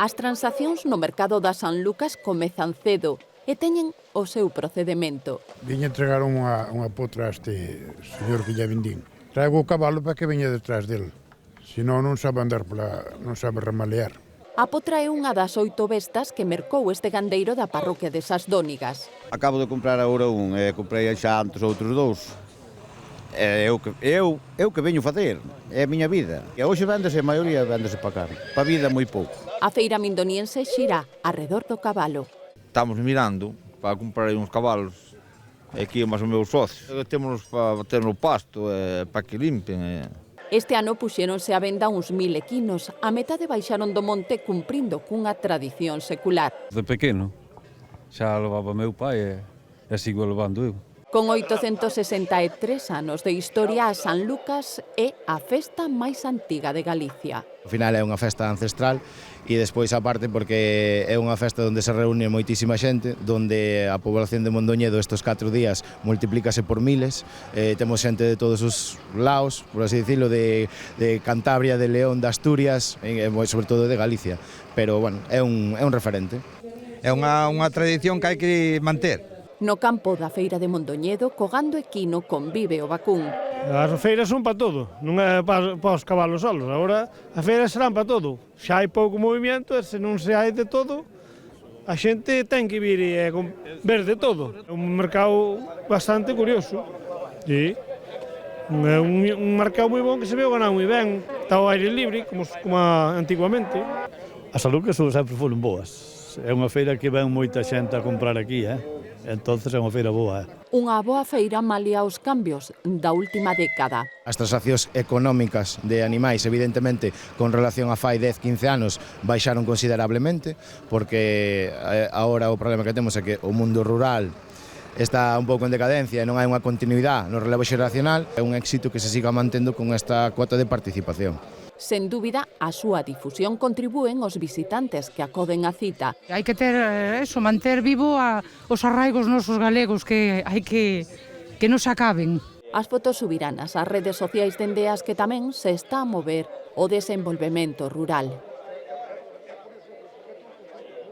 As transaccións no mercado da San Lucas comezan cedo e teñen o seu procedimento. Viña entregar unha potra a este señor que lle vindín. Traigo o cabalo para que veña detrás del. Senón non sabe andar non sabe remalear. A potra é unha das 8 bestas que mercou este gandeiro da parroquia de Sasdónigas. Acabo de comprar agora un e comprei xa antes outros dous. Eu que veño facer, é a miña vida. E hoxe véndese, a maioría véndese para carne. Para a vida moi pouco. A feira mindoniense xira arredor do cabalo. Estamos mirando para comprar uns cabalos. Aquí máis o meu socio. Temos para ter no pasto, para que limpen. Este ano puxéronse a venda uns 1000 equinos. A metade baixaron do monte cumprindo cunha tradición secular. De pequeno, xa levaba meu pai e sigo levando eu. Con 863 anos de historia, a San Lucas é a festa máis antiga de Galicia. Ao final é unha festa ancestral e despois aparte porque é unha festa onde se reúne moitísima xente, onde a población de Mondoñedo estes 4 días multiplícase por miles, temos xente de todos os laos, por así dicilo, de Cantabria, de León, de Asturias e sobre todo de Galicia, pero bueno, é un referente. É unha tradición que hai que manter. No campo da feira de Mondoñedo, co gando equino convive o vacún. As feiras son para todo, non é para os cabalos solos. Agora, as feiras serán para todo. Xa hai pouco movimento e se non se hai de todo, a xente ten que vir e ver de todo. É un mercado bastante curioso. Sí. É un mercado moi bon que se ve o ganado moi ben. Está ao aire libre, como antiguamente. As alucas sempre foron boas. É unha feira que ven moita xente a comprar aquí, entonces é unha feira boa. Unha boa feira malia os cambios da última década. As transaccións económicas de animais, evidentemente, con relación a fai 10-15 anos, baixaron considerablemente, porque agora o problema que temos é que o mundo rural está un pouco en decadencia e non hai unha continuidade no relevo xeracional. É un éxito que se siga mantendo con esta cuota de participación. Sen dúbida, a súa difusión contribúen os visitantes que acoden á cita. Hai que ter manter vivo os arraigos nosos galegos que hai que non se acaben. As fotos subirán ás redes sociais dende as que tamén se está a mover o desenvolvemento rural.